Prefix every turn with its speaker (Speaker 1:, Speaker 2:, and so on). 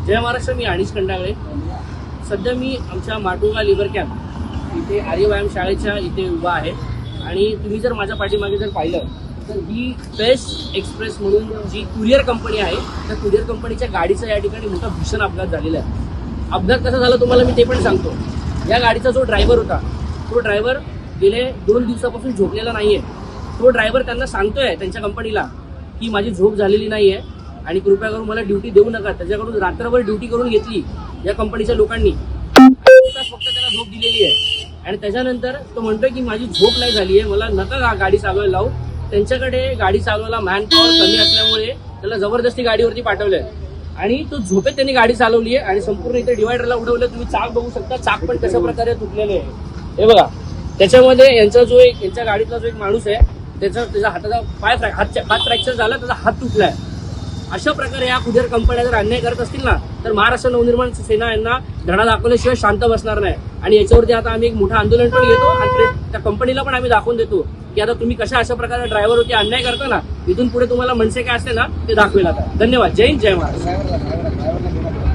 Speaker 1: जय महाराष्ट्र. मी अनिश खंडागळे. सध्या मी आमच्या Matunga liver camp इथे आर्य व्यायाम शाळेच्या इथे उभा आहे आणि तुम्ही जर माझ्या पाठीमागे जर पाहिलं तर ही बेस्ट एक्सप्रेस म्हणून जी कुरिअर कंपनी आहे त्या कुरिअर कंपनीच्या गाडीचा या ठिकाणी मोठा भीषण अपघात झालेला आहे. अपघात कसा झाला तुम्हाला मी ते पण सांगतो. या गाडीचा जो ड्रायव्हर होता तो ड्रायव्हर गेले 2 दिवसापासून झोपलेला नाहीये. तो ड्रायव्हर त्यांना सांगतोय त्यांच्या कंपनीला की माझी झोप झालेली नाहीये आणि कृपया करून मला ड्युटी देऊ नका. त्याच्याकडून रात्रभर ड्युटी करून घेतली या कंपनीच्या लोकांनी. फक्त त्याला झोप दिलेली आहे आणि त्याच्यानंतर तो म्हणतोय की माझी झोप नाही झाली आहे, मला नका गाडी चालवायला लावू. त्यांच्याकडे गाडी चालवायला मॅन पॉवर कमी असल्यामुळे त्याला जबरदस्ती गाडीवरती पाठवलंय आणि तो झोपेत त्यांनी गाडी चालवली आहे आणि संपूर्ण इथे डिवायडरला उडवलं. तुम्ही चाक बघू शकता, चाक पण कशा प्रकारे तुटलेले आहे हे बघा. त्याच्यामध्ये यांच्या गाडीतला जो एक माणूस आहे त्याच्या हाताचा हात फ्रॅक्चर झाला, त्याचा हात तुटलाय. अशा प्रकारे या कुरिअर कंपन्या जर अन्याय करत असतील ना तर महाराष्ट्र नवनिर्माण सेना यांना धडा दाखवल्याशिवाय शांत बसणार नाही. आणि याच्यावरती आता आम्ही एक मोठं आंदोलन पण घेतो आणि त्या कंपनीला पण आम्ही दाखवून देतो की आता तुम्ही कशा अशा प्रकारे ड्रायव्हरवरती अन्याय करता ना, इथून पुढे तुम्हाला मनसे काय असते ना ते दाखवेल. आता धन्यवाद. जय हिंद, जय महाराष्ट्र.